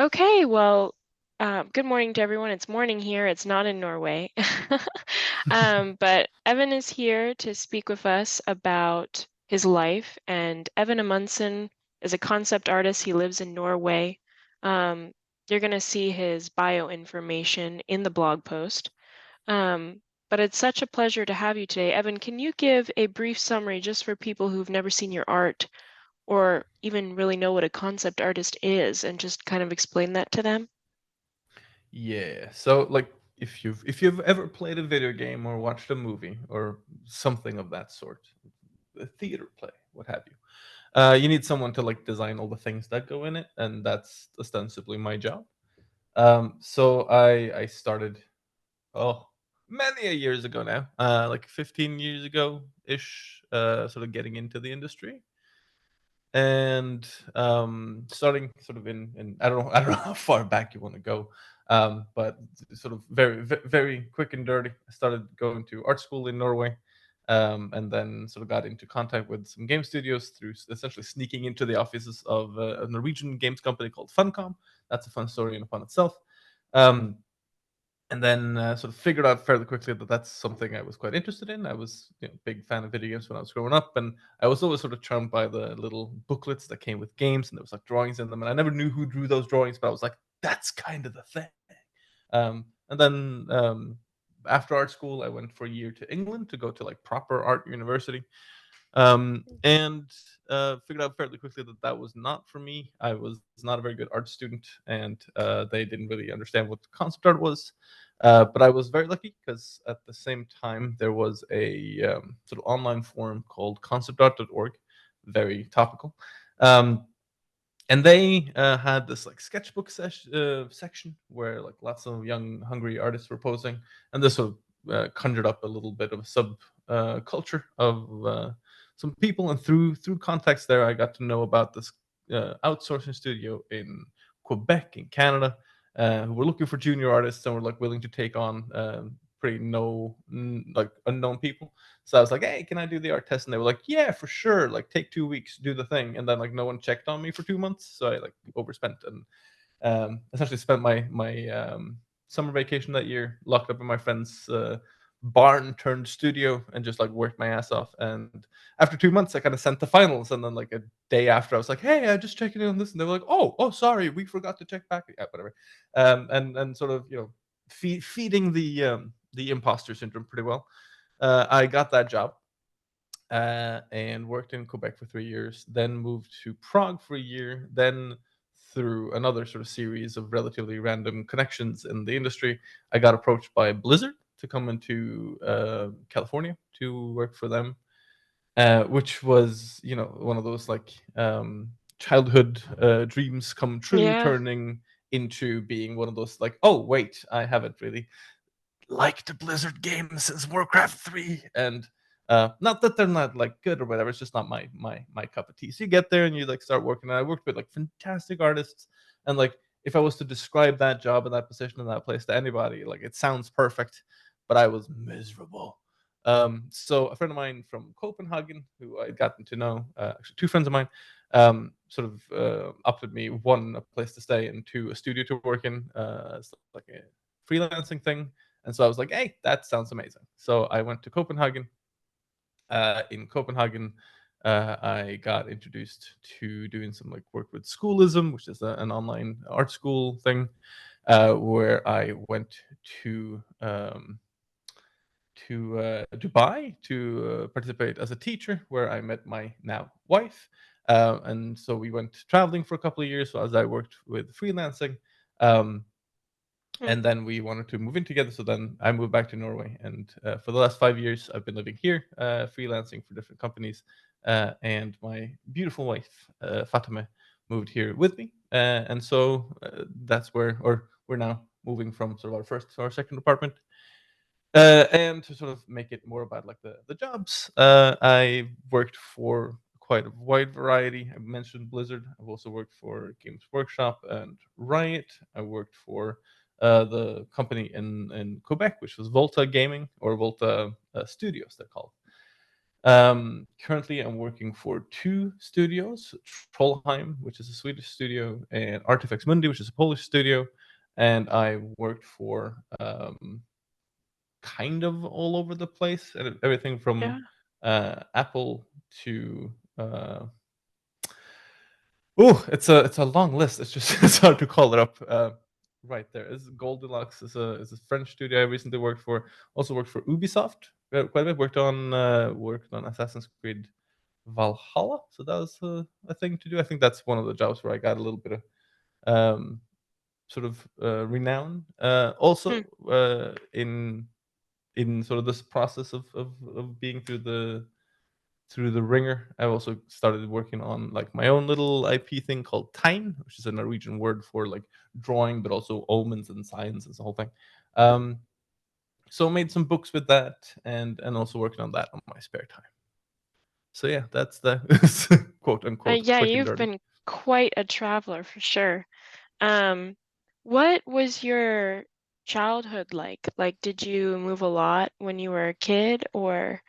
Okay, well, good morning to everyone. It's morning here. It's not in Norway. But Evan is here to speak with us about his life. And Evan Amundsen is a concept artist. He lives in Norway. Um, you're going to see his bio information in the blog post. Um, but it's such a pleasure to have you today. Evan, can you give a brief summary just for people who've never seen your art or even really know what a concept artist is and just kind of explain that to them? Yeah. So like if you've ever played a video game or watched a movie or something of that sort, a theater play, what have you. You need someone to like design all the things that go in it, and that's ostensibly my job. So I started oh many a years ago now, like 15 years ago ish, sort of getting into the industry and starting sort of in I don't know how far back you want to go, but sort of very quick and dirty. I started going to art school in Norway, and then sort of got into contact with some game studios through essentially sneaking into the offices of a Norwegian games company called Funcom. That's a fun story in upon itself. Um, and then sort of figured out fairly quickly that that's something I was quite interested in. I was big fan of video games when I was growing up, and I was always sort of charmed by the little booklets that came with games, and there was like drawings in them, and I never knew who drew those drawings, but I was like, that's kind of the thing. And then after art school, I went for a year to England to go to like proper art university, and figured out fairly quickly that that was not for me. I was not a very good art student, and they didn't really understand what concept art was. But I was very lucky because at the same time there was a sort of online forum called conceptart.org, very topical. Um, and they had this like sketchbook section where like lots of young hungry artists were posing, and this sort of conjured up a little bit of a sub culture of some people, and through context there I got to know about this outsourcing studio in Quebec in Canada, who were looking for junior artists and were like willing to take on pretty like unknown people. So I was like, "Hey, can I do the art test?" And they were like, "Yeah, for sure. Like, take 2 weeks, do the thing." And then like no one checked on me for 2 months, so I like overspent and essentially spent my summer vacation that year locked up in my friend's barn turned studio and just like worked my ass off. And after 2 months, I kind of sent the finals, and then like a day after, I was like, "Hey, I just checking in on this," and they were like, "Oh, sorry, we forgot to check back." Yeah, whatever. And sort of feeding the imposter syndrome pretty well. I got that job and worked in Quebec for 3 years, then moved to Prague for a year, then through another sort of series of relatively random connections in the industry, I got approached by Blizzard to come into California to work for them, which was, one of those like childhood dreams come true, Yeah. turning into being one of those like, oh, wait, I haven't really liked a Blizzard game since Warcraft 3, and not that they're not like good or whatever. It's just not my cup of tea. So you get there and you like start working. And I worked with like fantastic artists, and like if I was to describe that job and that position in that place to anybody, like it sounds perfect, but I was miserable. So a friend of mine from Copenhagen, who I'd gotten to know, actually two friends of mine, sort of offered me one a place to stay and two a studio to work in, as like a freelancing thing. And so I was like, hey, that sounds amazing. So I went to Copenhagen. In Copenhagen, I got introduced to doing some like work with Schoolism, which is an online art school thing, where I went to Dubai to participate as a teacher, where I met my now wife. And so we went traveling for a couple of years. So as I worked with freelancing, um, Mm. and then we wanted to move in together. So then I moved back to Norway, and for the last 5 years, I've been living here, freelancing for different companies. And my beautiful wife, Fatima, moved here with me, and so that's where, or we're now moving from sort of our first to our second apartment. And to sort of make it more about like the jobs, I worked for quite a wide variety. I mentioned Blizzard. I've also worked for Games Workshop and Riot. I worked for the company in Quebec, which was Volta Gaming, or Volta Studios, they're called. Currently, I'm working for two studios: Trollheim, which is a Swedish studio, and Artifex Mundi, which is a Polish studio. And I worked for kind of all over the place, and everything from Yeah. Apple to oh, it's a long list. It's just it's hard to call it up. Right there is Goldilocks is a French studio I recently worked for. Also worked for Ubisoft quite a bit. Worked on Assassin's Creed Valhalla. So that was a thing to do. I think that's one of the jobs where I got a little bit of um, sort of renown. Hmm. Also, in sort of this process of being through the ringer, I've also started working on like my own little IP thing called Time, which is a Norwegian word for like drawing, but also omens and signs and the whole thing. Um, so made some books with that, and also working on that on my spare time. So yeah, that's the quote unquote Yeah, quick and you've dirty. been quite a traveler for sure. Um, what was your childhood like? Like, did you move a lot when you were a kid, or?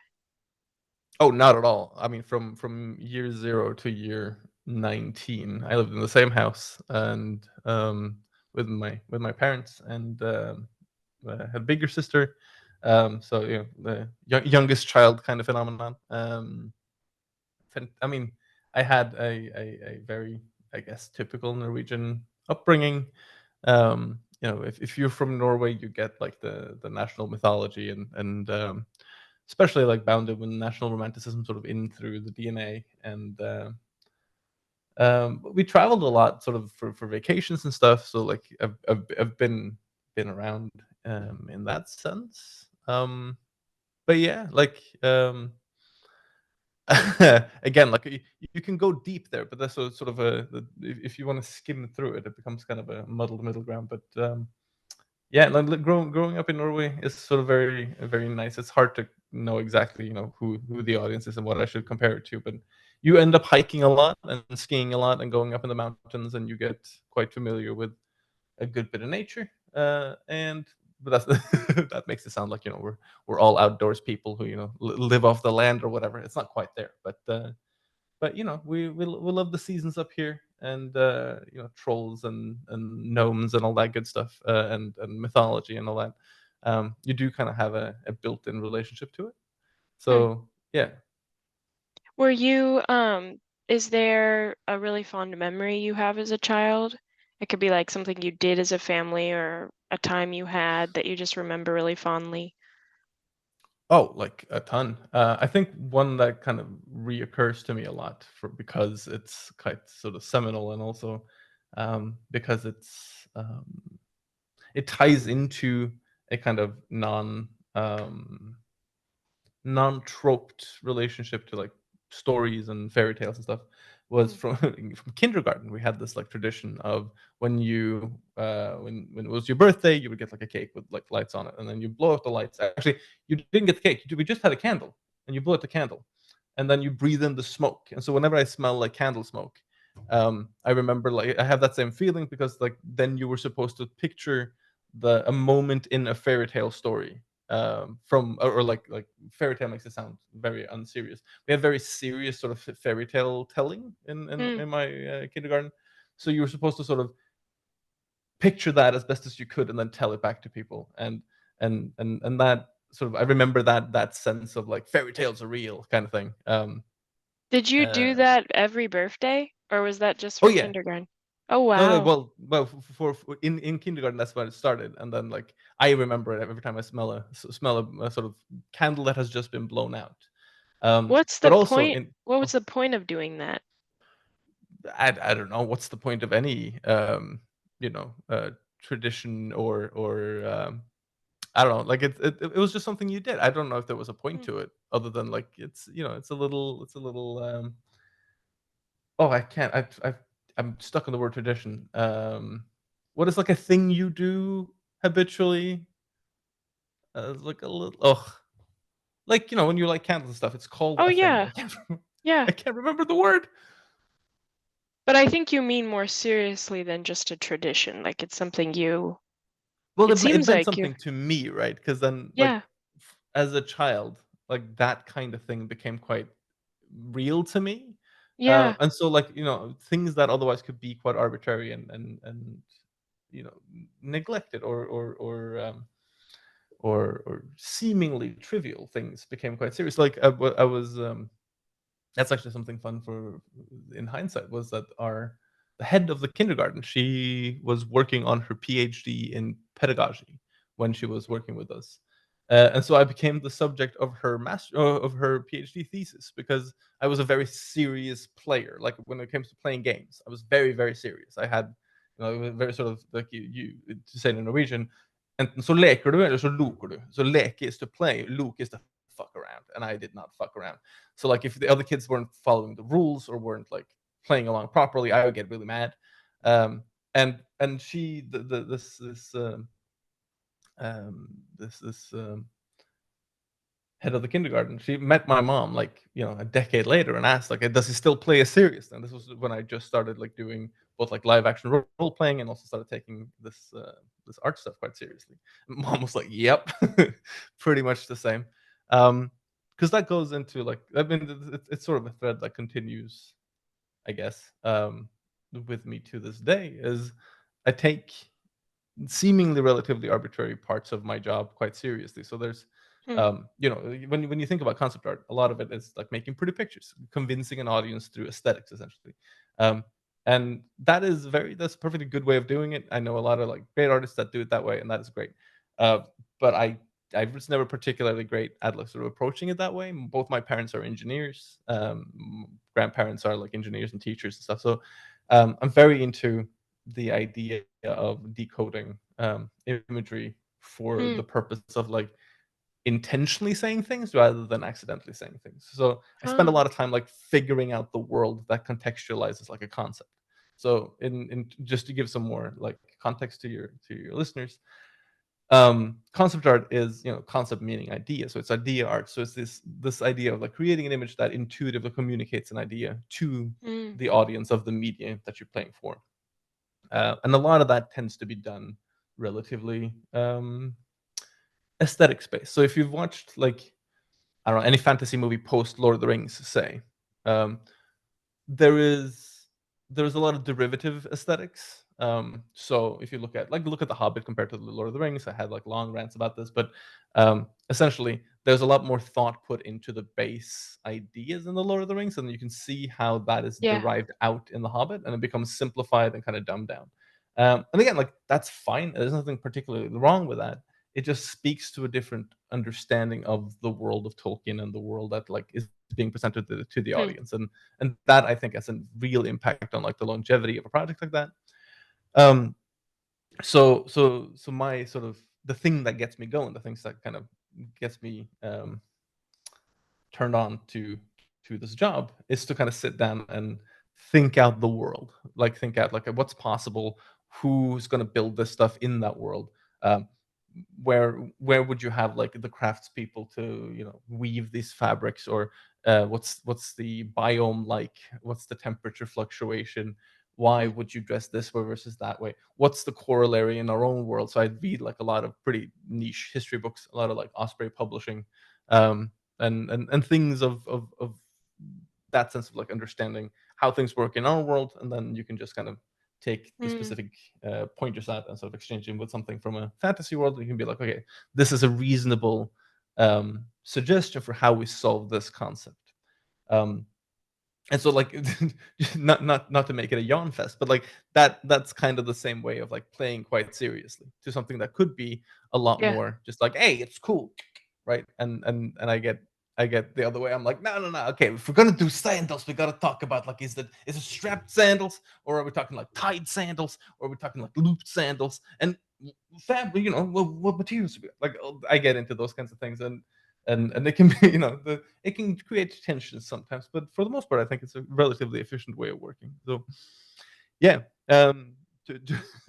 Oh, not at all. I mean, from year 0 to year 19, I lived in the same house and, with my parents and, I had a bigger sister. So, the youngest child kind of phenomenon. I mean, I had a very, I guess, typical Norwegian upbringing. If you're from Norway, you get, like, the national mythology and especially like bounded with national romanticism sort of in through the DNA. And we traveled a lot, sort of for vacations and stuff. So like I've been around in that sense. But yeah, like again, like you can go deep there, but that's sort of if you want to skim through it, it becomes kind of a muddled middle ground. But yeah, like growing up in Norway is sort of very very nice. It's hard to know exactly, who the audience is and what I should compare it to, but you end up hiking a lot and skiing a lot and going up in the mountains, and you get quite familiar with a good bit of nature. And but that's that makes it sound like we're all outdoors people who live off the land or whatever. It's not quite there, but we love the seasons up here, and trolls and gnomes and all that good stuff, and mythology and all that. You do kind of have a built-in relationship to it. Hmm. So yeah. Were you, is there a really fond memory you have as a child? It could be like something you did as a family or a time you had that you just remember really fondly. Oh, like a ton. I think one that kind of reoccurs to me a lot because it's quite sort of seminal, and also because it ties into a kind of um, non-troped relationship to like stories and fairy tales and stuff, was Mm. from from kindergarten. We had this like tradition of when it was your birthday, you would get like a cake with like lights on it, and then you blow out the lights. Actually, you didn't get the cake. We just had a candle, and you blow out the candle, and then you breathe in the smoke. And so whenever I smell like candle smoke, I remember like I have that same feeling, because like then you were supposed to picture the a moment in a fairy tale story, from or like fairy tale makes it sound very unserious. We had very serious sort of fairy tale telling Mm. in my kindergarten. So you were supposed to sort of picture that as best as you could, and then tell it back to people. And that sort of, I remember that sense of like fairy tales are real kind of thing. Did you Uh, do that every birthday, or was that just oh for yeah. kindergarten? Oh, No, no, wow. well, for in kindergarten, that's when it started, and then like I remember it every time I smell a sort of candle that has just been blown out. What's But the also point? in What was oh, the point of doing that? I don't know what's the point of any tradition, or I don't know, like it was just something you did. I don't know if there was a point Mm. to it other than like it's a little oh, I can't. I'm stuck on the word tradition. What is like a thing you do habitually? Like a little. Oh, like when you light candles and stuff. It's called Oh, a thing. yeah. I can't. Yeah. I can't remember the word. But I think you mean more seriously than just a tradition. Like it's something Well, it it seems meant like you, something to me, right? Because then, like, yeah. as a child. like that kind of thing became quite real to me. Yeah. And so, like, things that otherwise could be quite arbitrary and neglected or seemingly trivial things became quite serious. Like, I was that's actually something fun for in hindsight, was that our the head of the kindergarten, she was working on her PhD in pedagogy when she was working with us. And so I became the subject of her of her PhD thesis, because I was a very serious player. Like, when it comes to playing games, I was very, very serious. I had, very sort of like, you to say it in Norwegian, enten så leker du eller så loker du. So leke is to play, look is to fuck around, and I did not fuck around. So, like, if the other kids weren't following the rules or weren't like playing along properly, I would get really mad. And she the this head of the kindergarten, she met my mom, like, a decade later, and asked, like, does he still play as serious? And this was when I just started, like, doing both, like, live action role playing, and also started taking this art stuff quite seriously. Mom was like, yep. Pretty much the same. Because that goes into, like, I mean, it's sort of a thread that continues, I guess, with me to this day. Is I take seemingly relatively arbitrary parts of my job quite seriously. So there's, Hmm. when you think about concept art, a lot of it is like making pretty pictures, convincing an audience through aesthetics, essentially. Um, and that's a perfectly good way of doing it. I know a lot of, like, great artists that do it that way, and that is great. Uh, but I was never particularly great at, like, sort of approaching it that way. Both my parents are engineers. Grandparents are, like, engineers and teachers and stuff. So I'm very into the idea of decoding imagery for Hmm. the purpose of, like, intentionally saying things rather than accidentally saying things. So I spend a Oh. lot of time, like, figuring out the world that contextualizes, like, a concept. So, in just to give some more, like, context to your listeners, concept art is, concept meaning idea. So it's idea art. So it's this idea of, like, creating an image that intuitively communicates an idea to Hmm. the audience of the media that you're playing for. And a lot of that tends to be done relatively aesthetic space. So if you've watched, like, I don't know, any fantasy movie post Lord of the Rings, say, um, there is there's a lot of derivative aesthetics. So if you look at The Hobbit compared to The Lord of the Rings, I had, like, long rants about this, but essentially there's a lot more thought put into the base ideas in The Lord of the Rings, and you can see how that is Yeah. derived out in The Hobbit, and it becomes simplified and kind of dumbed down. And again, like, that's fine. There's nothing particularly wrong with that. It just speaks to a different understanding of the world of Tolkien and the world that, like, is being presented to the Hmm. audience. And that, I think, has a real impact on, like, the longevity of a project like that. Um, so my sort of the thing that gets me going, the things that kind of gets me turned on to this job, is to kind of sit down and think out the world, like, think out, like, what's possible, who's going to build this stuff in that world. um, where would you have, like, the craftspeople to, weave these fabrics, or what's the biome like, what's the temperature fluctuation, why Hmm. would you dress this way versus that way, what's the corollary in our own world. So I'd read, like, a lot of pretty niche history books, a lot of, like, Osprey publishing, um, and things of that sense of, like, understanding how things work in our world, and then you can just kind of take the Hmm. specific pointers out and sort of exchange them with something from a fantasy world. You can be like, okay, this is a reasonable suggestion for how we solve this concept. Um, and so, like, not to make it a yawn fest, but, like, that's kind of the same way of, like, playing quite seriously to something that could be a lot Yeah. more just like, hey, it's cool, right? And I get the other way. I'm like, no, no, no. Okay, if we're gonna do sandals, we gotta talk about, like, is it strapped sandals, or are we talking, like, tied sandals, or are we talking, like, looped sandals, and fabric, what materials? Like, I get into those kinds of things, and it can be, it can create tension sometimes, but for the most part, I think it's a relatively efficient way of working. So yeah, to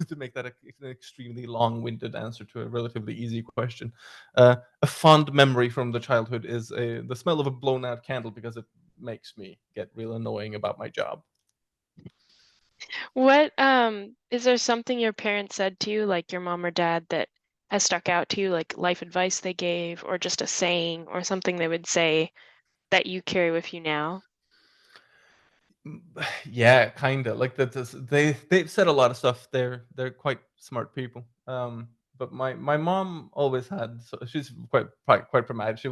to make that an extremely long-winded answer to a relatively easy question, a fond memory from the childhood is the smell of a blown-out candle, because it makes me get real annoying about my job. What is there something your parents said to you, like your mom or dad, that has stuck out to you, like life advice they gave, or just a saying or something they would say that you carry with you now? Yeah, kinda. Like they've said a lot of stuff. They're quite smart people. But my mom always had. So she's quite pragmatic. She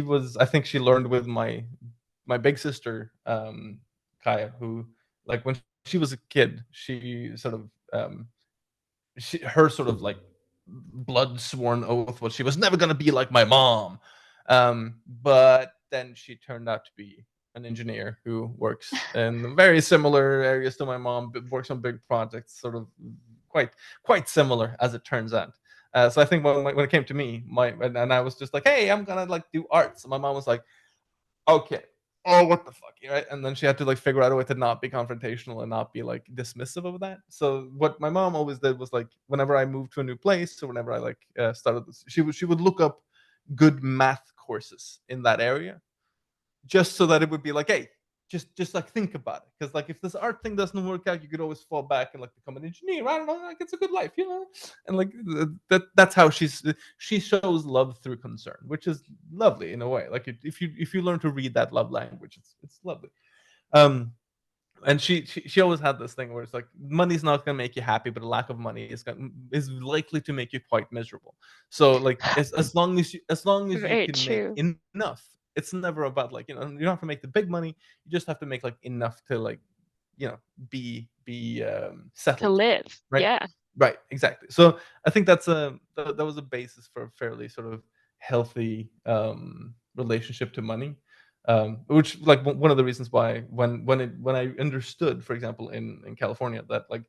was. I think she learned with my big sister, Kaya, who, like, when she was a kid, she sort of her sort of like blood sworn oath was she was never going to be like my mom. But then she turned out to be an engineer who works in very similar areas to my mom, but works on big projects, sort of quite quite similar as it turns out. So I think when it came to me, and I was just like, hey, I'm gonna like do arts. And my mom was like, okay. Oh, what the fuck, right? And then she had to like figure out a way to not be confrontational and not be like dismissive of that. So what my mom always did was like whenever I moved to a new place or whenever I like started this, she would look up good math courses in that area just so that it would be like, hey, just like think about it, because like if this art thing doesn't work out, you could always fall back and like become an engineer. I don't know, like it's a good life, you know. And like that's how she shows love through concern, which is lovely in a way. Like if you learn to read that love language, it's lovely. um and she always had this thing where it's like money's not going to make you happy, but a lack of money is likely to make you quite miserable. So like as long as you Very can make true. enough, it's never about like, you don't have to make the big money. You just have to make like enough to like, be To settled, live. right? Yeah. Right, exactly. So I think that was a basis for a fairly sort of healthy relationship to money. Which like one of the reasons why when I understood, for example, in California, that like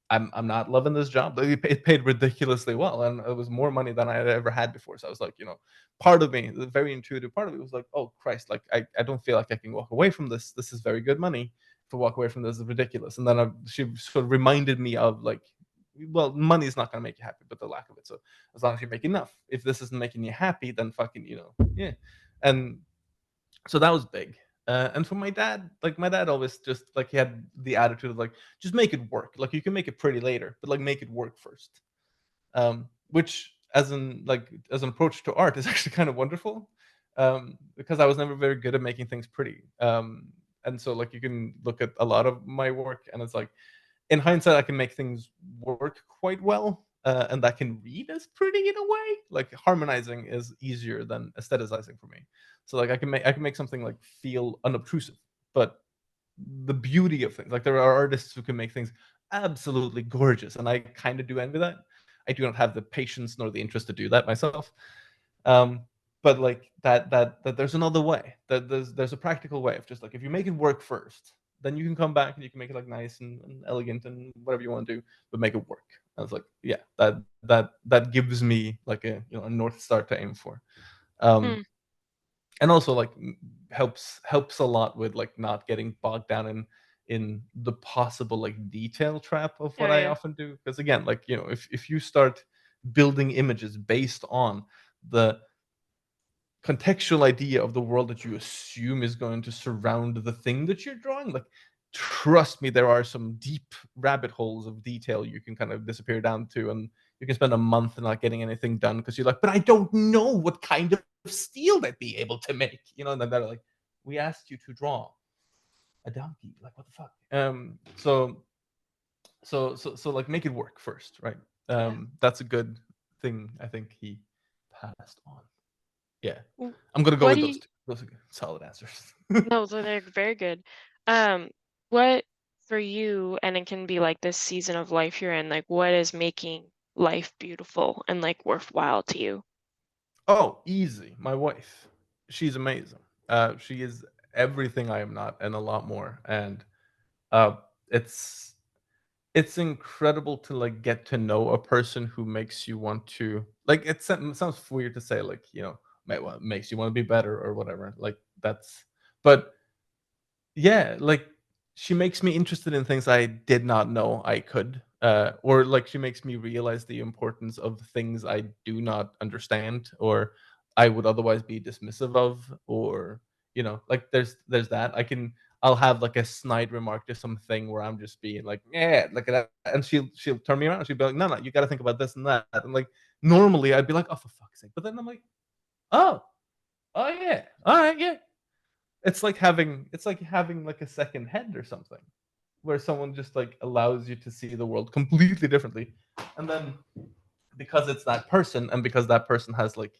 I'm not loving this job. Like, it paid ridiculously well, and it was more money than I had ever had before. So I was like, part of me, the very intuitive part of it, was like, oh Christ, like I don't feel like I can walk away from this. This is very good money. To walk away from this is ridiculous. And then she sort of reminded me of like, well, money is not going to make you happy, but the lack of it. So as long as you make enough, if this isn't making you happy, then fucking, yeah. And so that was big. And for my dad, like my dad always just like he had the attitude of like, just make it work. Like you can make it pretty later, but like make it work first. Which as an approach to art is actually kind of wonderful. Because I was never very good at making things pretty. And so like you can look at a lot of my work and it's like, in hindsight, I can make things work quite well, and that can read as pretty in a way. Like harmonizing is easier than aestheticizing for me. So like I can make something like feel unobtrusive, but the beauty of things, like there are artists who can make things absolutely gorgeous, and I kind of do envy that. I do not have the patience nor the interest to do that myself. Um, but like that there's another way. That there's a practical way of just like if you make it work first, then you can come back and you can make it like nice and elegant and whatever you want to do, but make it work. I was like, yeah, that gives me like a north star to aim for. Um, Hmm. and also like helps a lot with like not getting bogged down in the possible like detail trap of Oh what I yeah. often do. Because again, like if you start building images based on the contextual idea of the world that you assume is going to surround the thing that you're drawing, like trust me, there are some deep rabbit holes of detail you can kind of disappear down to, and you can spend a month not getting anything done because you're like, but I don't know what kind of steel they'd be able to make, and then they're like, we asked you to draw a donkey, like what the fuck. So like make it work first, right? Yeah. That's a good thing I think he passed on. Yeah. W- I'm gonna go What with do those you, 2. Those are good, solid answers. no, so they're very good. Um, what for you, and it can be like this season of life you're in, like what is making life beautiful and like worthwhile to you? Oh, easy. My wife. She's amazing. She is everything I am not and a lot more. And uh, it's it's incredible to like get to know a person who makes you want to like. It sounds weird to say like makes you want to be better or whatever. Like that's, but yeah, like she makes me interested in things I did not know I could. Or like she makes me realize the importance of things I do not understand or I would otherwise be dismissive of, or like there's that. I'll have like a snide remark to something where I'm just being like, yeah, look at that, and she'll turn me around. She'll be like, no, no, you got to think about this and that. And like normally I'd be like, oh, for fuck's sake, but then I'm like, oh, oh yeah, all right, yeah. It's like having like a second head or something, where someone just like allows you to see the world completely differently, and then because it's that person, and because that person has like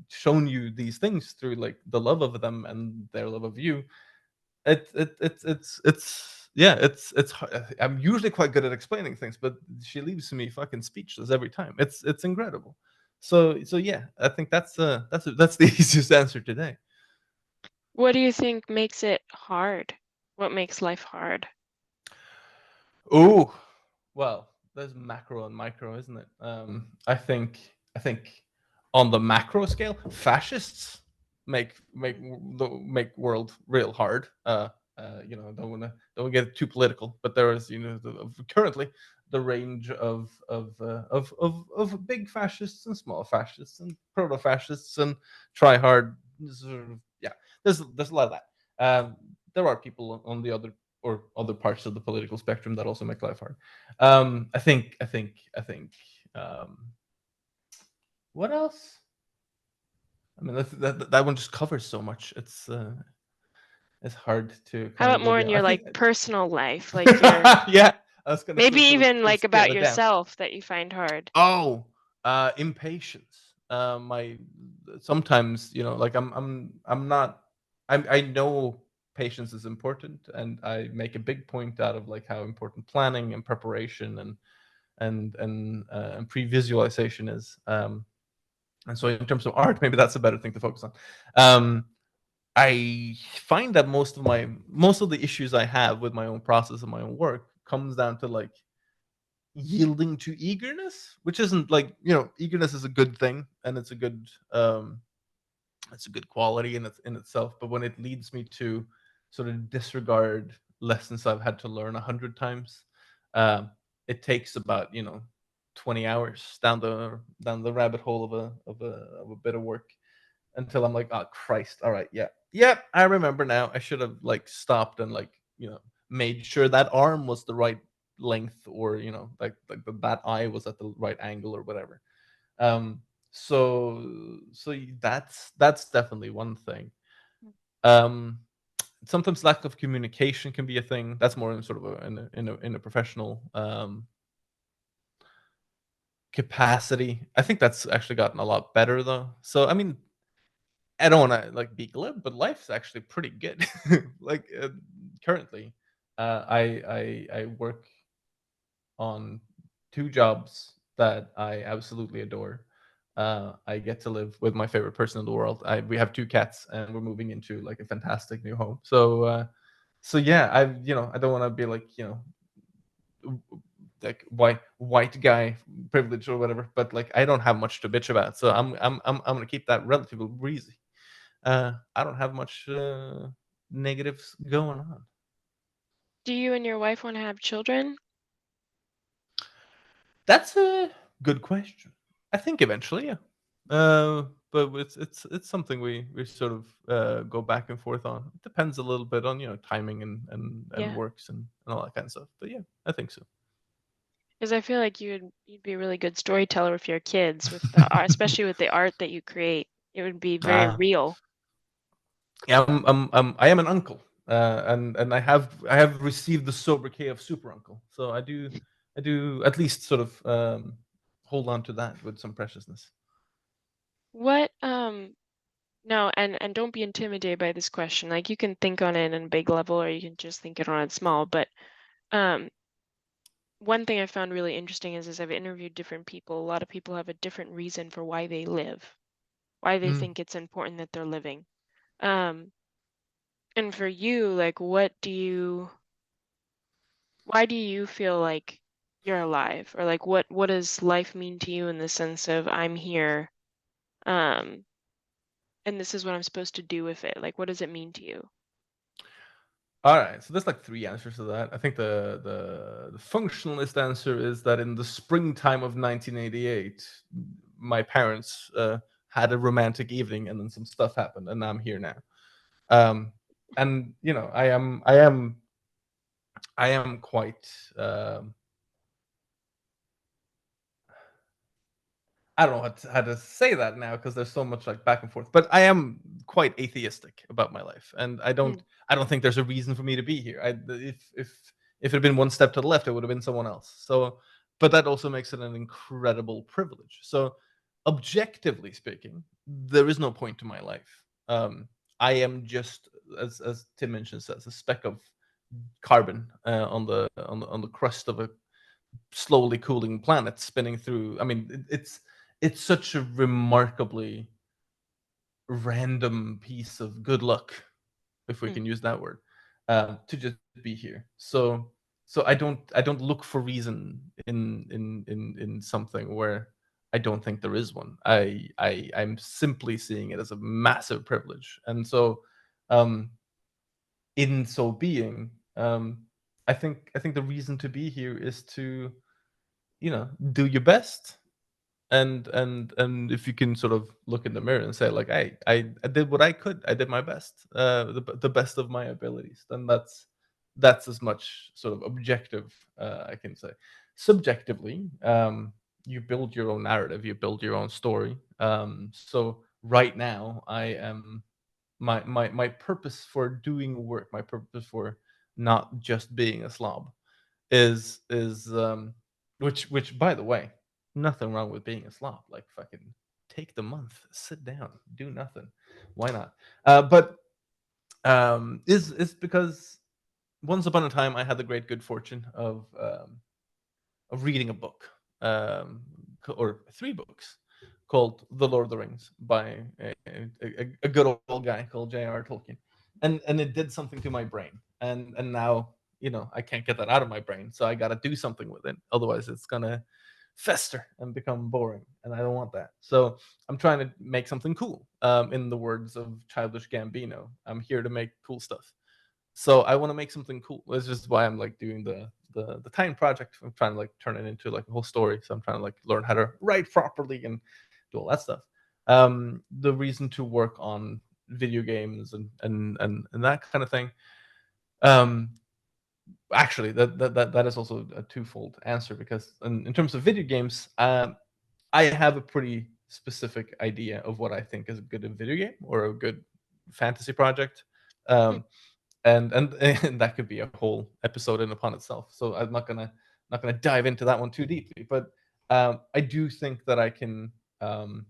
shown you these things through like the love of them and their love of you, it's yeah, I'm usually quite good at explaining things, but she leaves me fucking speechless every time. It's incredible. So yeah, I think that's the easiest answer today. What do you think makes it hard? What makes life hard? Oh, well, there's macro and micro, isn't it? I think on the macro scale, fascists make world real hard. Don't get too political, but there is currently the range of big fascists and small fascists and proto fascists and try hard sort of, yeah. There's a lot of that. There are people on the other parts of the political spectrum that also make life hard. Um, what else? I mean, that one just covers so much. It's hard to How kind about of go more in beyond. your I like think, personal life, like your yeah, I was gonna maybe sort of even like scale about it down. yourself that you find hard? Oh, impatience. My Sometimes like I'm not. I know patience is important, and I make a big point out of like how important planning and preparation and pre-visualization is. And so in terms of art, maybe that's a better thing to focus on. Um, I find that most of the issues I have with my own process and my own work comes down to like yielding to eagerness, which isn't like eagerness is a good thing, and it's a good quality in itself. But when it leads me to sort of disregard lessons I've had to learn 100 times, um, it takes about 20 hours down the rabbit hole of a bit of work until I'm like, oh Christ, all right, yeah, yep, I remember now. I should have like stopped and like made sure that arm was the right length, or that eye was at the right angle or whatever. Um, that's definitely one thing. Um, Sometimes lack of communication can be a thing. That's more in sort of in a professional capacity. I think that's actually gotten a lot better though. So I mean, I don't want to like be glib, but life's actually pretty good. like Currently, I work on two jobs that I absolutely adore. I get to live with my favorite person in the world. We have two cats, and we're moving into like a fantastic new home. So yeah, I don't want to be like like white guy privilege or whatever, but like I don't have much to bitch about. So I'm gonna keep that relatively breezy. I don't have much negatives going on. Do you and your wife want to have children? That's a good question. I think eventually, yeah. But it's something we sort of go back and forth on. It depends a little bit on timing and Yeah, works and all that kind of stuff. But yeah, I think so. because I feel like you'd be a really good storyteller with your kids, with the art, especially with the art that you create. It would be very Ah, real. yeah, I am an uncle, and I have received the sobriquet of super uncle. So I do at least sort of hold on to that with some preciousness. What no, and don't be intimidated by this question. Like you can think on it in a big level or you can just think it on it small, but um one thing I found really interesting is as I've interviewed different people, a lot of people have a different reason for why they live, why they Mm. think it's important that they're living. Um, and for you, like, why do you feel like you're alive? Or like, what does life mean to you in the sense of I'm here, um, and this is what I'm supposed to do with it? Like, what does it mean to you? All right, so there's like three answers to that. I think the functionalist answer is that in the springtime of 1988, my parents had a romantic evening, and then some stuff happened, and I'm here now. Um, and you know, I am quite. I don't know how to say that now because there's so much like back and forth. But I am quite atheistic about my life, and Mm, I don't think there's a reason for me to be here. If it had been one step to the left, it would have been someone else. So, but that also makes it an incredible privilege. So, objectively speaking, there is no point to my life. I am just, as Tim mentions, as a speck of carbon on the crust of a slowly cooling planet spinning through. I mean, it's such a remarkably random piece of good luck, if we mm, can use that word, to just be here. So I don't look for reason in something where I don't think there is one. I'm simply seeing it as a massive privilege, and so um, in so being, I think the reason to be here is to do your best, and if you can sort of look in the mirror and say like, I did what I could, I did my best, the best of my abilities, then that's as much sort of objective, I can say. Subjectively, you build your own narrative, you build your own story. So right now I am my purpose for doing work, my purpose for not just being a slob is which by the way, nothing wrong with being a slob. Like fucking take the month, sit down, do nothing. Why not? But is because once upon a time I had the great good fortune of reading a book, um, or three books called The Lord of the Rings by a good old guy called J.R. Tolkien, and it did something to my brain, and now I can't get that out of my brain, so I got to do something with it. Otherwise, it's gonna fester and become boring, and I don't want that. So I'm trying to make something cool. In the words of Childish Gambino, I'm here to make cool stuff. So I want to make something cool. That's just why I'm like doing the time project. I'm trying to like turn it into like a whole story. So I'm trying to like learn how to write properly and do all that stuff. The reason to work on video games and that kind of thing. Um, Actually, that is also a twofold answer, because in terms of video games, I have a pretty specific idea of what I think is a good video game or a good fantasy project. mm. Um, and that could be a whole episode in upon itself. So I'm not gonna dive into that one too deeply. But I do think that I can, um,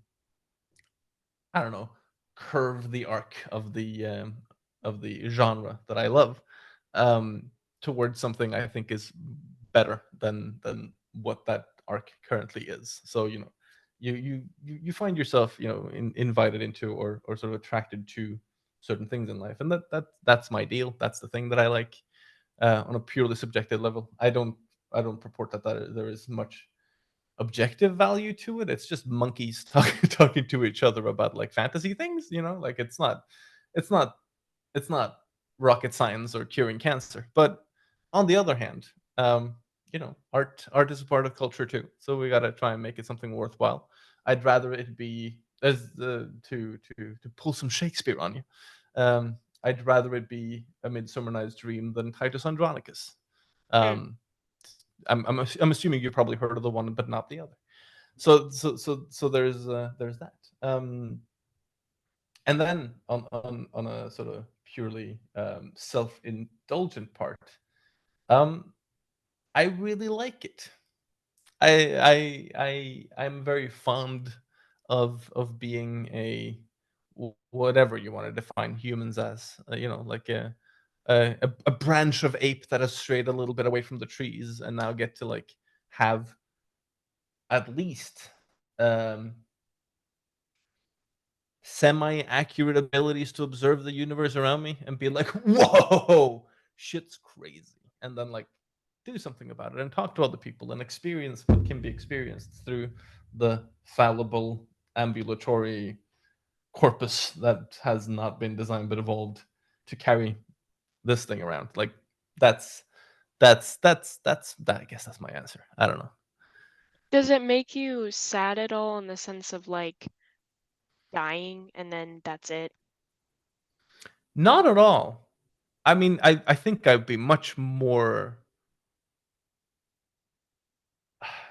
I don't know, curve the arc of the genre that I love, um, towards something I think is better than what that arc currently is. So you find yourself invited into, or sort of attracted to certain things in life, and that's my deal. That's the thing that I like, on a purely subjective level. I don't purport that there is much objective value to it. It's just monkeys talking to each other about like fantasy things. Like it's not, it's not rocket science or curing cancer. But on the other hand, art is a part of culture too. So we gotta try and make it something worthwhile. I'd rather it be, as to pull some Shakespeare on you. I'd rather it be A Midsummer Night's Dream than Titus Andronicus. Mm. Um, I'm assuming you've probably heard of the one, but not the other. So there's that. And then on a sort of purely self-indulgent part, um, I really like it. I'm very fond of being a whatever you want to define humans as, like a branch of ape that has strayed a little bit away from the trees and now get to like have at least um semi-accurate abilities to observe the universe around me and be like, whoa, shit's crazy, and then like do something about it and talk to other people and experience what can be experienced through the fallible ambulatory corpus that has not been designed but evolved to carry this thing around. Like that's that's that. I guess that's my answer. I don't know. Does it make you sad at all in the sense of like dying and then that's it? Not at all. I mean, I think I'd be much more,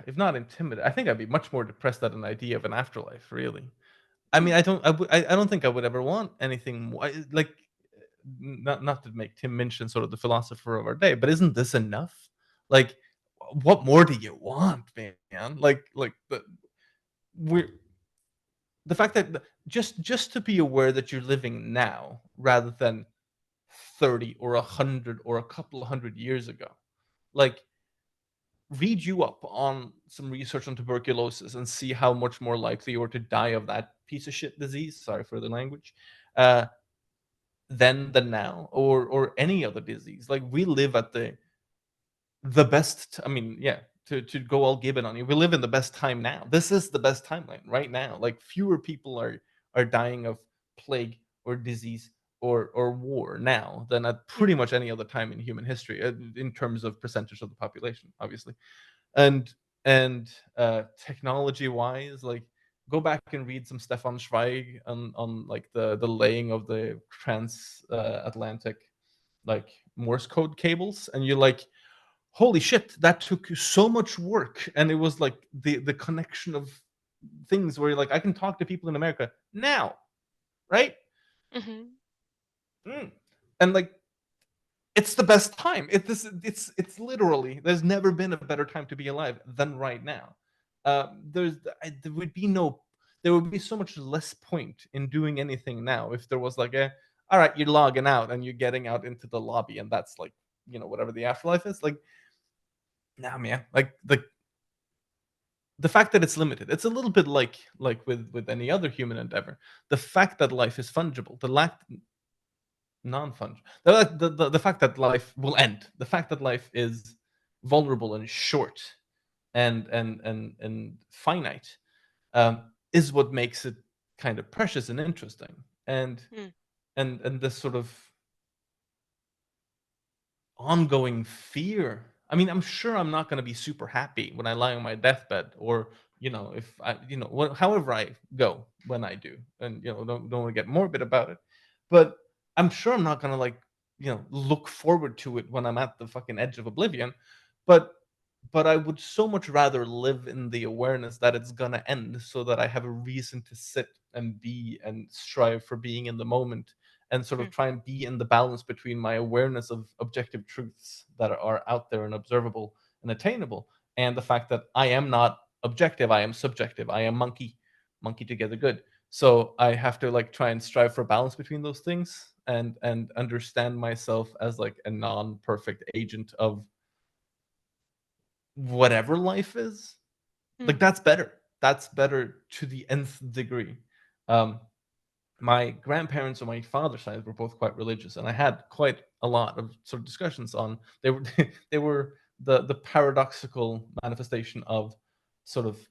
if not intimidated, I think I'd be much more depressed at an idea of an afterlife, really. I Hmm. mean, I don't think I would ever want anything more like, not to make Tim Minchin sort of the philosopher of our day, but isn't this enough? Like, what more do you want, man? Like, we're the fact that just to be aware that you're living now rather than 30 or 100 or a couple of 100 years ago. Like, read you up on some research on tuberculosis and see how much more likely you are to die of that piece of shit disease, sorry for the language, uh, than now, or any other disease. Like, we live at the best, I mean, yeah, to go all gibbon on you, we live in the best time now. This is the best timeline right now. Like, fewer people are dying of plague or disease or war now than at pretty Hmm. much any other time in human history, in terms of percentage of the population, obviously. And technology wise, like, go back and read some Stefan Zweig on like the laying of the Atlantic, like, Morse code cables, and you're like, holy shit, that took so much work. And it was like the connection of things where you're like, I can talk to people in America now, right? Hmm. Mm. And like, it's the best time. It's literally, there's never been a better time to be alive than right now. There would be no, there would be so much less point in doing anything now if there was like a, all right, you're logging out and you're getting out into the lobby, and that's like, whatever the afterlife is. Like, nah, man. Like, the fact that it's limited, it's a little bit like with any other human endeavor. The fact that life is fungible, the lack non-fungible, the fact that life will end, the fact that life is vulnerable and short and finite, is what makes it kind of precious and interesting. And Hmm. this sort of ongoing fear. I mean, I'm sure I'm not going to be super happy when I lie on my deathbed, or if I, however I go when I do, and don't want to get morbid about it, but I'm sure I'm not going to, like, look forward to it when I'm at the fucking edge of oblivion. But I would so much rather live in the awareness that it's gonna end, so that I have a reason to sit and be and strive for being in the moment, and sort of Hmm. try and be in the balance between my awareness of objective truths that are out there and observable and attainable, and the fact that I am not objective, I am subjective, I am monkey together good. So I have to, like, try and strive for balance between those things, and understand myself as like a non-perfect agent of whatever life is. Like, Hmm. that's better. That's better to the nth degree. Um, my grandparents on my father's side were both quite religious, and I had quite a lot of sort of discussions on, they were they were the paradoxical manifestation of sort of,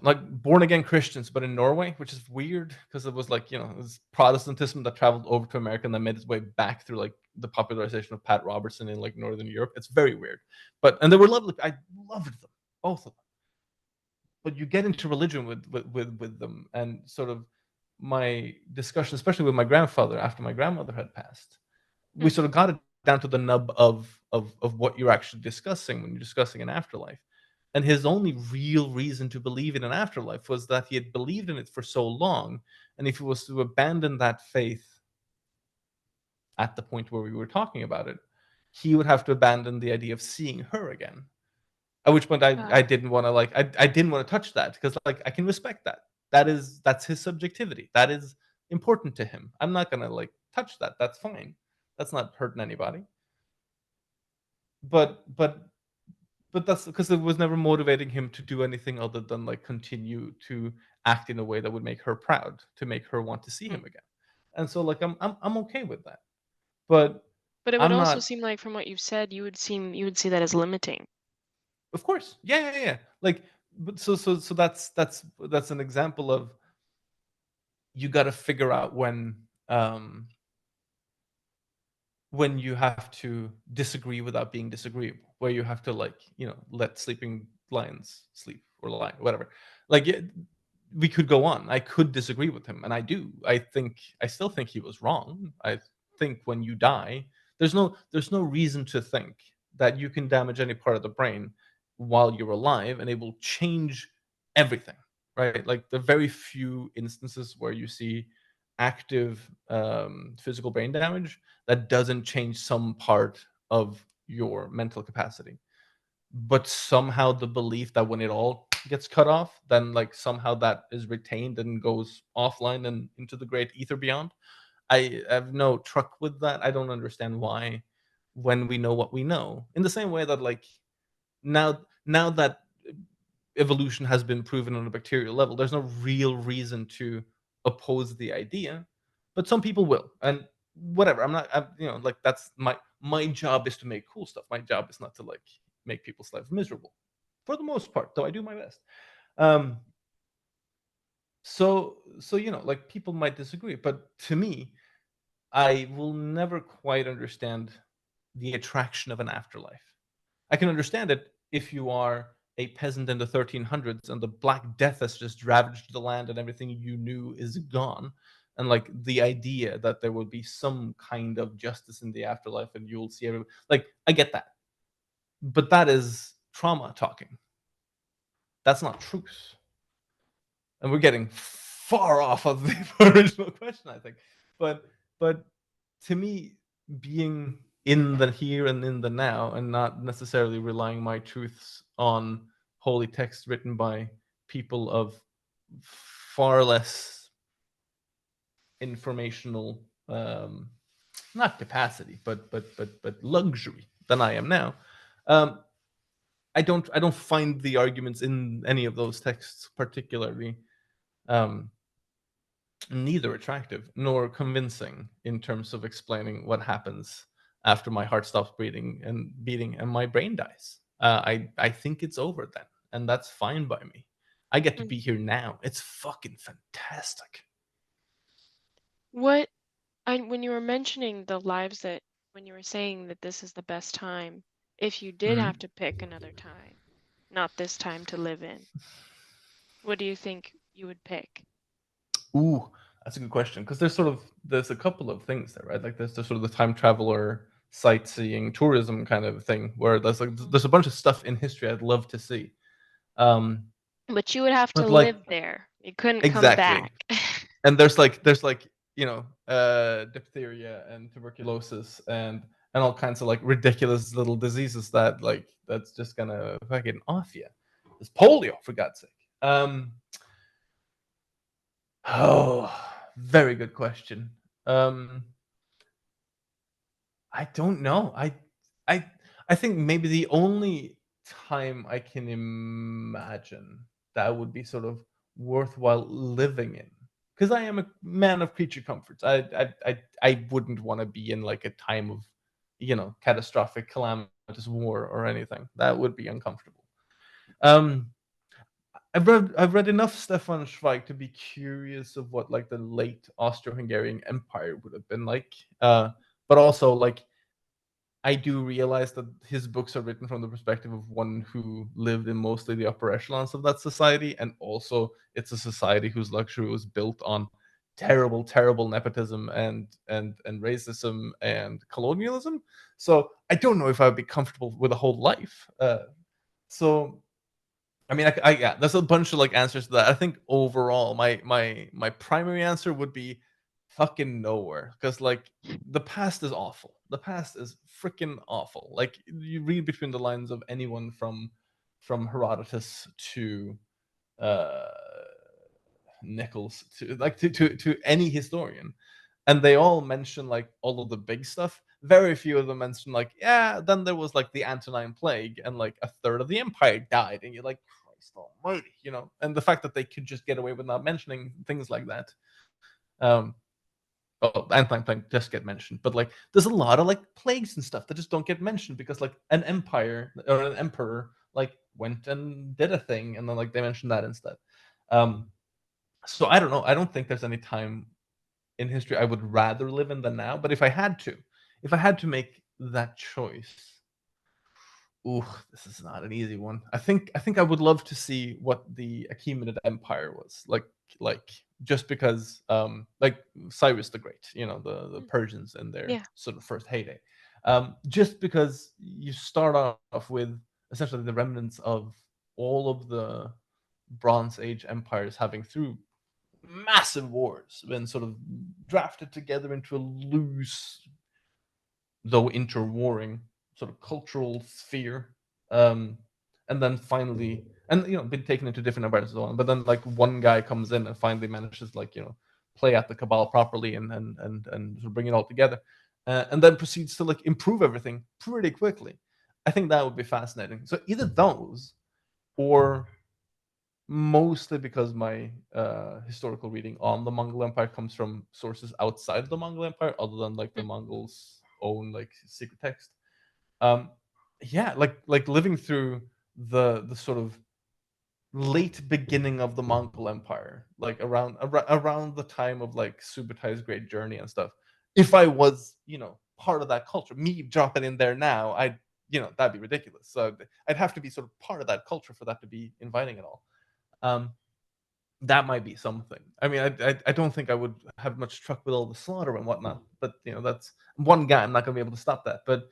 like, born again Christians, but in Norway, which is weird because it was like, it was Protestantism that traveled over to America and then made its way back through, like, the popularization of Pat Robertson in, like, Northern Europe. It's very weird. And they were lovely. I loved them, both of them. But you get into religion with them, and sort of my discussion, especially with my grandfather after my grandmother had passed, we Hmm. sort of got it down to the nub of what you're actually discussing when you're discussing an afterlife. And his only real reason to believe in an afterlife was that he had believed in it for so long, and if he was to abandon that faith at the point where we were talking about it, he would have to abandon the idea of seeing her again. At which point I Ah. didn't want to, like, I didn't want to touch that, because, like, I can respect that. That's his subjectivity. That is important to him. I'm not gonna, like, touch that. That's fine. That's not hurting anybody. But that's because it was never motivating him to do anything other than, like, continue to act in a way that would make her proud, to make her want to see Hmm. him again. And so, like, I'm okay with that. But But it would I'm also not. seem like, from what you've said, you would see that as limiting. Of course. Yeah, yeah, yeah. Like, but so that's an example of, you got to figure out when you have to disagree without being disagreeable, where you have to, like, let sleeping lions sleep, or lie, whatever. Like, we could go on. I could disagree with him, and I do. I still think he was wrong. I think when you die, there's no reason to think that you can damage any part of the brain while you're alive and it will change everything, right? Like the very few instances where you see active physical brain damage that doesn't change some part of your mental capacity, but somehow the belief that when it all gets cut off, then like somehow that is retained and goes offline and into the great ether beyond. I have no truck with that. I don't understand why, when we know what we know. In the same way that like now that evolution has been proven on a bacterial level, there's no real reason to oppose the idea, but some people will. And whatever. Like that's my job is to make cool stuff. My job is not to like make people's lives miserable. For the most part, though I do my best. Um so like people might disagree, but to me, I will never quite understand the attraction of an afterlife. I can understand it if you are a peasant in the 1300s and the Black Death has just ravaged the land and everything you knew is gone. And like the idea that there will be some kind of justice in the afterlife and you'll see everyone, like, I get that. But that is trauma talking. That's not truth. And we're getting far off of the original question, I think. But to me, being in the here and in the now, and not necessarily relying my truths on holy text written by people of far less informational, not capacity, but luxury than I am now. Um, I don't find the arguments in any of those texts particularly um, neither attractive nor convincing in terms of explaining what happens after my heart stops beating and my brain dies. I think it's over then, and that's fine by me. I get to Mm. be here now. It's fucking fantastic. What when you were mentioning the lives that when you were saying that this is the best time, if you did have Mhm. to pick another time, not this time to live in, what do you think you would pick? Ooh, that's a good question because there's a couple of things there, right? Like there's the sort of the time traveler sightseeing tourism kind of thing where Mm. there's a bunch of stuff in history I'd love to see. Um, But you would have to but like live there. You couldn't come exactly. back. And there's like diphtheria and tuberculosis and all kinds of like ridiculous little diseases that's just gonna fucking off you. There's polio, for God's sake. Oh, very good question. um I don't know. I I think maybe the only time I can imagine that would be sort of worthwhile living in, because I am a man of creature comforts. I wouldn't want to be in like a time of catastrophic calamitous war or anything. That would be uncomfortable. Um, I've read enough Stefan Zweig to be curious of what like the late Austro-Hungarian Empire would have been like. But also like I do realize that his books are written from the perspective of one who lived in mostly the upper echelons of that society, and also it's a society whose luxury was built on terrible, terrible nepotism and racism and colonialism. So I don't know if I would be comfortable with a whole life. So I mean, yeah, there's a bunch of like answers to that. I think overall, my primary answer would be fucking nowhere, because like the past is awful. The past is freaking awful. Like you read between the lines of anyone from Herodotus to uh Nichols to like to any historian, and they all mention like all of the big stuff. Very few of them mention like, yeah, then there was like the Antonine Plague and like a third of the empire died, and you're like, Christ Almighty, And the fact that they could just get away with not mentioning things like that. Um, oh, Antonine Plague just get mentioned, but like there's a lot of like plagues and stuff that just don't get mentioned because like an empire or an emperor like went and did a thing, and then like they mentioned that instead. Um, so I don't know. I don't think there's any time in history I would rather live in than now. But if I had to make that choice, Ooh, this is not an easy one. I think I would love to see what the Achaemenid Empire was like just because like Cyrus the Great, the Mm, Persians in their yeah. sort of first heyday. Just because you start off with essentially the remnants of all of the Bronze Age empires having through massive wars been sort of drafted together into a loose though interwarring sort of cultural sphere. Um, and then finally, and been taken into different environments and so on. But then like one guy comes in and finally manages like play out the cabal properly and sort of bring it all together, and then proceeds to like improve everything pretty quickly. I think that would be fascinating. So either those, or mostly because my historical reading on the Mongol Empire comes from sources outside of the Mongol Empire, other than like the Mm, Mongols' own like secret text. Um, yeah, like living through the sort of late beginning of the Mongol Empire, like around the time of like Subutais' great journey and stuff. If I was, part of that culture, me dropping in there now, that'd be ridiculous. So I'd have to be sort of part of that culture for that to be inviting at all. Um, that might be something. I mean, I don't think I would have much truck with all the slaughter and whatnot, but that's one guy. I'm not gonna be able to stop that. But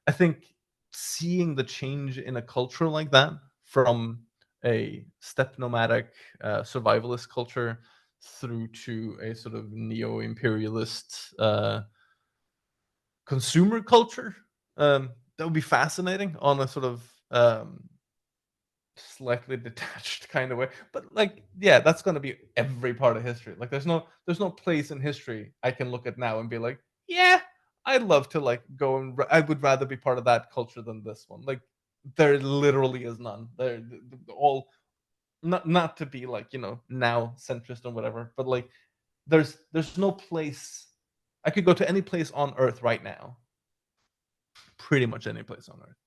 I think seeing the change in a culture like that from a steppe nomadic survivalist culture through to a sort of neo-imperialist consumer culture, that would be fascinating on a sort of slightly detached kind of way. But like, yeah, that's going to be every part of history. Like there's no place in history I can look at now and be like, yeah, I'd love to like go and I would rather be part of that culture than this one. Like there literally is none. They're all, not to be like now centrist and whatever, but like there's no place. I could go to any place on earth right now, pretty much any place on earth,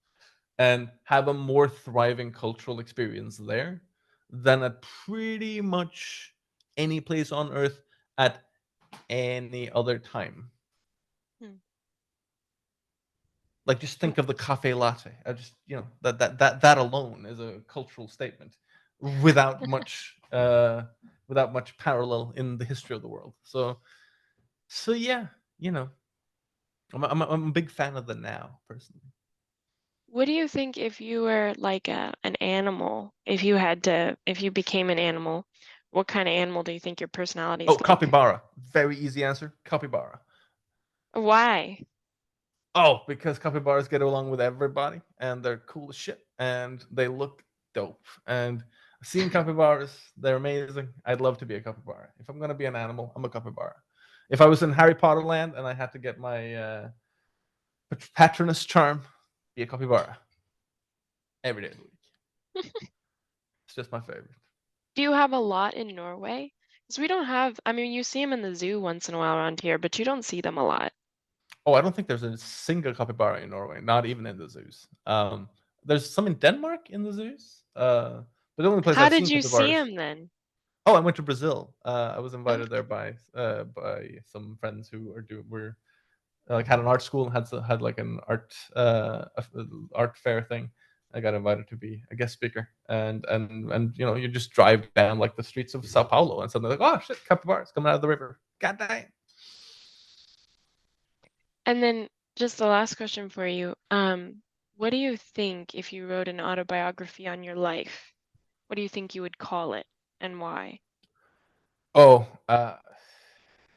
and have a more thriving cultural experience there than at pretty much any place on earth at any other time. mm. Like just W- think of the cafe latte. I just that alone is a cultural statement without much without much parallel in the history of the world. So yeah, you know, I'm a big fan of the now personally. What do you think if you were like an animal? If you became an animal, what kind of animal do you think your personality Oh, is like? capybara. Very easy answer. Capybara. Why? Oh, because capybaras get along with everybody and they're cool as shit and they look dope. And seeing capybaras, they're amazing. I'd love to be a capybara. If I'm gonna be an animal, I'm a capybara. If I was in Harry Potter land and I had to get my Patronus charm, be a capybara every day of the week. It's just my favorite. Do you have a lot in Norway? Because we don't have, I mean, you see them in the zoo once in a while around here, but you don't see them a lot. Oh, I don't think there's a single capybara in Norway, not even in the zoos. There's some in Denmark in the zoos, but the only place How I've did seen you see capybaras. them then? Oh, I went to Brazil. I was Oh, invited there by some friends who were like had an art school and had like an art fair thing. I got invited to be a guest speaker, and you just drive down like the streets of Sao Paulo, and suddenly like, oh shit, capybaras coming out of the river. God damn. and then just the last question for you. What do you think if you wrote an autobiography on your life? What do you think you would call it and why? Oh,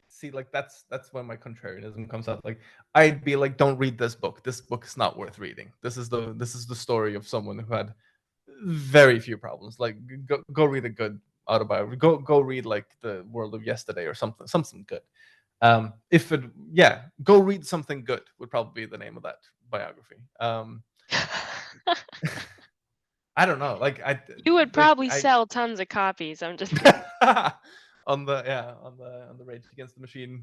see, like that's when my contrarianism comes out. Like I'd be like, don't read this book. This book is not worth reading. This is the story of someone who had very few problems. Like go read a good autobiography. Go read like The World of Yesterday or something good. If it yeah, go read something good would probably be the name of that biography. I don't know. Like You would probably I sell tons of copies. I'm just kidding. on the Rage Against the Machine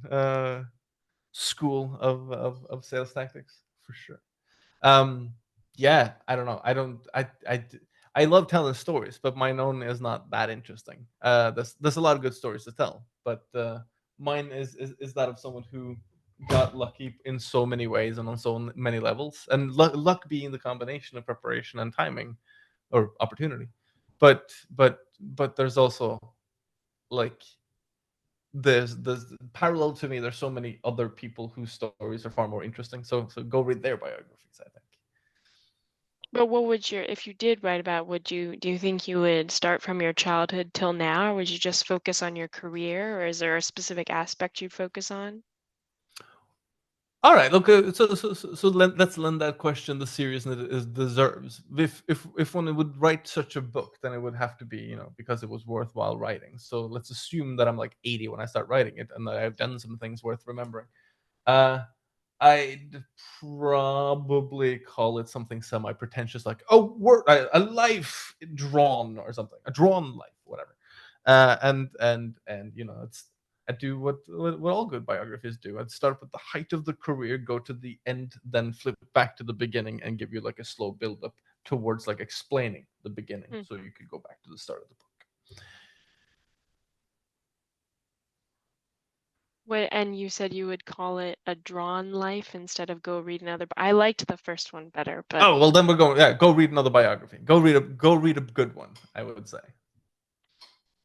school of sales tactics for sure. Um, yeah, I don't know. I don't. I love telling stories, but mine own is not that interesting. There's a lot of good stories to tell, but mine is that of someone who got lucky in so many ways and on so many levels, and luck being the combination of preparation and timing or opportunity. But there's also like there's parallel to me. There's so many other people whose stories are far more interesting. So go read their biographies, I think. But what would your, if you did write about, do you think you would start from your childhood till now, or would you just focus on your career, or is there a specific aspect you'd focus on? All right, look. Let's lend that question the seriousness it deserves. If one would write such a book, then it would have to be, because it was worthwhile writing. So let's assume that I'm like 80 when I start writing it, and that I've done some things worth remembering. Uh, I'd probably call it something semi-pretentious, like a life drawn or something, a drawn life, whatever. And it's I do what all good biographies do. I'd start with the height of the career, go to the end, then flip back to the beginning, and give you like a slow build up towards like explaining the beginning, so Hmm. you could go back to the start of the book. What, and you said you would call it a drawn life instead of go read another. I liked the first one better, but Oh well, then we're going. Yeah, go read another biography. Go read a good one, I would say.